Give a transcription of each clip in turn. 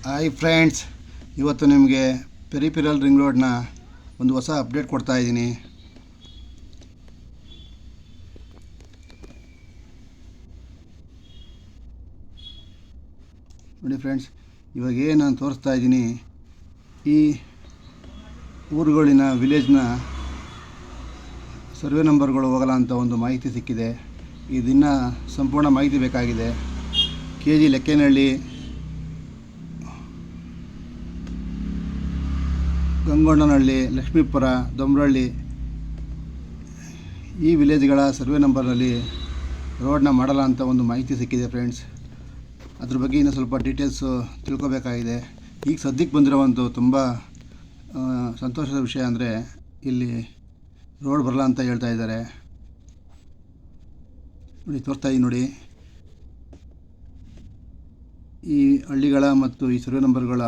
Hi friends, ಇವತ್ತು ನಿಮಗೆ peripheral ring ರೋಡ್ನ ಒಂದು ಹೊಸ ಅಪ್ಡೇಟ್ ಕೊಡ್ತಾ ಇದ್ದೀನಿ. ನೋಡಿ ಫ್ರೆಂಡ್ಸ್, ಇವಾಗ ಏನು ನಾನು ತೋರಿಸ್ತಾ ಇದ್ದೀನಿ, ಈ ಊರುಗಳಿನ ವಿಲೇಜ್ನ ಸರ್ವೆ ನಂಬರ್ಗಳು ಹೋಗಲ್ಲ ಅಂತ ಒಂದು ಮಾಹಿತಿ ಸಿಕ್ಕಿದೆ. ಇದನ್ನು ಸಂಪೂರ್ಣ ಮಾಹಿತಿ ಬೇಕಾಗಿದೆ. KG ಲೆಕ್ಕೇನಹಳ್ಳಿ, ಗಂಗೊಣ್ಣನಹಳ್ಳಿ, ಲಕ್ಷ್ಮೀಪುರ, ದೊಂಬ್ರಳ್ಳಿ ಈ ವಿಲೇಜ್ಗಳ ಸರ್ವೆ ನಂಬರ್ನಲ್ಲಿ ರೋಡ್ನ ಮಾಡಲ್ಲ ಅಂತ ಒಂದು ಮಾಹಿತಿ ಸಿಕ್ಕಿದೆ ಫ್ರೆಂಡ್ಸ್. ಅದ್ರ ಬಗ್ಗೆ ಇನ್ನೂ ಸ್ವಲ್ಪ ಡೀಟೇಲ್ಸು ತಿಳ್ಕೊಬೇಕಾಗಿದೆ. ಈಗ ಸದ್ಯಕ್ಕೆ ಬಂದಿರೋ ಒಂದು ತುಂಬ ಸಂತೋಷದ ವಿಷಯ ಅಂದರೆ ಇಲ್ಲಿ ರೋಡ್ ಬರಲ್ಲ ಅಂತ ಹೇಳ್ತಾ ಇದ್ದಾರೆ. ನೋಡಿ, ತೋರ್ತಾ ಇದ್ದೀನಿ ನೋಡಿ, ಈ ಹಳ್ಳಿಗಳ ಮತ್ತು ಈ ಸರ್ವೆ ನಂಬರ್ಗಳ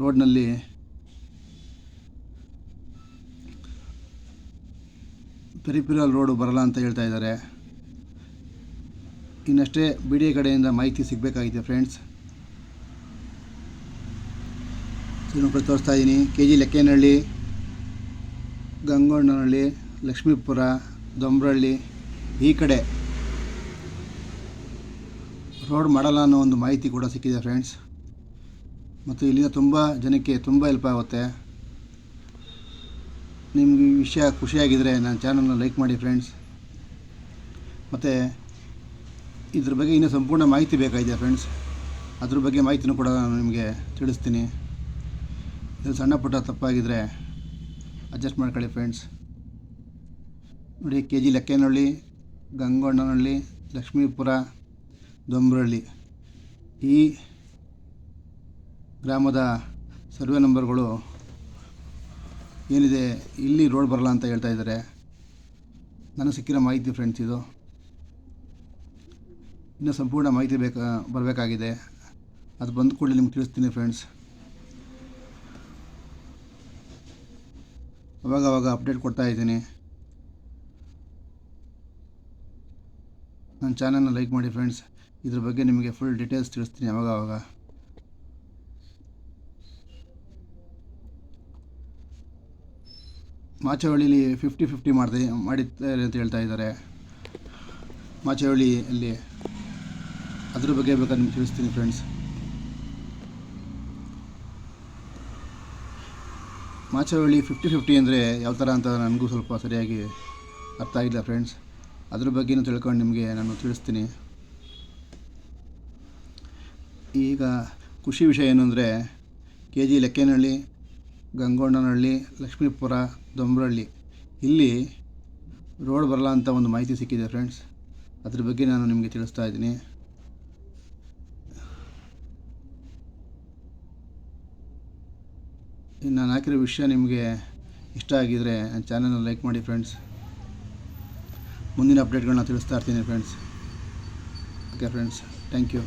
ರೋಡ್ನಲ್ಲಿ ಪೆರಿಫೆರಲ್ ರೋಡು ಬರಲ್ಲ ಅಂತ ಹೇಳ್ತಾ ಇದ್ದಾರೆ. ಇನ್ನಷ್ಟೇ BDA ಕಡೆಯಿಂದ ಮಾಹಿತಿ ಸಿಗಬೇಕಾಗಿದೆ ಫ್ರೆಂಡ್ಸ್. ತೋರಿಸ್ತಾ ಇದ್ದೀನಿ, KG ಲೆಕ್ಕೇನಹಳ್ಳಿ, ಗಂಗೊಣ್ಣನಹಳ್ಳಿ, ಲಕ್ಷ್ಮೀಪುರ, ದೊಂಬ್ರಳ್ಳಿ ಈ ಕಡೆ ರೋಡ್ ಮಾಡಲ್ಲ ಅನ್ನೋ ಒಂದು ಮಾಹಿತಿ ಕೂಡ ಸಿಕ್ಕಿದೆ ಫ್ರೆಂಡ್ಸ್. ಮತ್ತು ಇಲ್ಲಿನ ತುಂಬ ಜನಕ್ಕೆ ತುಂಬ ಹೆಲ್ಪ್ ಆಗುತ್ತೆ. ನಿಮಗೆ ಈ ವಿಷಯ ಖುಷಿಯಾಗಿದ್ದರೆ ನನ್ನ ಚಾನಲ್ನ ಲೈಕ್ ಮಾಡಿ ಫ್ರೆಂಡ್ಸ್. ಮತ್ತು ಇದ್ರ ಬಗ್ಗೆ ಇನ್ನೂ ಸಂಪೂರ್ಣ ಮಾಹಿತಿ ಬೇಕಾಗಿದೆ ಫ್ರೆಂಡ್ಸ್. ಅದ್ರ ಬಗ್ಗೆ ಮಾಹಿತಿನೂ ಕೂಡ ನಾನು ನಿಮಗೆ ತಿಳಿಸ್ತೀನಿ. ಇದು ಸಣ್ಣ ಪುಟ್ಟ ತಪ್ಪಾಗಿದ್ದರೆ ಅಡ್ಜಸ್ಟ್ ಮಾಡ್ಕೊಳ್ಳಿ ಫ್ರೆಂಡ್ಸ್. ನೋಡಿ, KG ಲೆಕ್ಕೇನಹಳ್ಳಿ, ಗಂಗೊಣ್ಣನಹಳ್ಳಿ, ಲಕ್ಷ್ಮೀಪುರ, ದೊಂಬ್ರಳ್ಳಿ ಈ ಗ್ರಾಮದ ಸರ್ವೆ ನಂಬರ್ಗಳು ಏನಿದೆ, ಇಲ್ಲಿ ರೋಡ್ ಬರಲ್ಲ ಅಂತ ಹೇಳ್ತಾ ಇದ್ದಾರೆ. ನನಗೆ ಸಿಕ್ಕಿರೋ ಮಾಹಿತಿ ಫ್ರೆಂಡ್ಸ್ ಇದು. ಇನ್ನೂ ಸಂಪೂರ್ಣ ಮಾಹಿತಿ ಬರಬೇಕಾಗಿದೆ. ಅದು ಬಂದ ಕೂಡಲೇ ನಿಮ್ಗೆ ತಿಳಿಸ್ತೀನಿ ಫ್ರೆಂಡ್ಸ್. ಅವಾಗ ಅಪ್ಡೇಟ್ ಕೊಡ್ತಾ ಇದ್ದೀನಿ. ನನ್ನ ಚಾನಲ್ನ ಲೈಕ್ ಮಾಡಿ ಫ್ರೆಂಡ್ಸ್. ಇದ್ರ ಬಗ್ಗೆ ನಿಮಗೆ ಫುಲ್ ಡೀಟೇಲ್ಸ್ ತಿಳಿಸ್ತೀನಿ ಅವಾಗ. ಮಾಚವಳ್ಳಿಲಿ 50-50 ಮಾಡಿದ್ದಾರೆ ಅಂತ ಹೇಳ್ತಾ ಇದ್ದಾರೆ. ಮಾಚವಳ್ಳಿಯಲ್ಲಿ ಅದ್ರ ಬಗ್ಗೆ ಬೇಕಾದ್ರೆ ನಿಮ್ಗೆ ತಿಳಿಸ್ತೀನಿ ಫ್ರೆಂಡ್ಸ್. ಮಾಚವಳ್ಳಿ 50-50 ಅಂದರೆ ಯಾವ ಥರ ಅಂತ ನನಗೂ ಸ್ವಲ್ಪ ಸರಿಯಾಗಿ ಅರ್ಥ ಆಗಿಲ್ಲ ಫ್ರೆಂಡ್ಸ್. ಅದ್ರ ಬಗ್ಗೆನೂ ತಿಳ್ಕೊಂಡು ನಿಮಗೆ ನಾನು ತಿಳಿಸ್ತೀನಿ. ಈಗ ಖುಷಿ ವಿಷಯ ಏನು ಅಂದರೆ, KG ಲೆಕ್ಕೇನಹಳ್ಳಿ, ಗಂಗೊಣ್ಣನಹಳ್ಳಿ, ಲಕ್ಷ್ಮೀಪುರ, ದೊಂಬ್ರಳ್ಳಿ ಇಲ್ಲಿ ರೋಡ್ ಬರಲ್ಲ ಅಂತ ಒಂದು ಮಾಹಿತಿ ಸಿಕ್ಕಿದೆ ಫ್ರೆಂಡ್ಸ್. ಅದ್ರ ಬಗ್ಗೆ ನಾನು ನಿಮಗೆ ತಿಳಿಸ್ತಾ ಇದ್ದೀನಿ. ನಾನು ಹಾಕಿರೋ ವಿಷಯ ನಿಮಗೆ ಇಷ್ಟ ಆಗಿದರೆ ನನ್ನ ಚಾನಲ್ನ ಲೈಕ್ ಮಾಡಿ ಫ್ರೆಂಡ್ಸ್. ಮುಂದಿನ ಅಪ್ಡೇಟ್ಗಳನ್ನ ತಿಳಿಸ್ತಾ ಇರ್ತೀನಿ friends. Okay friends, thank you.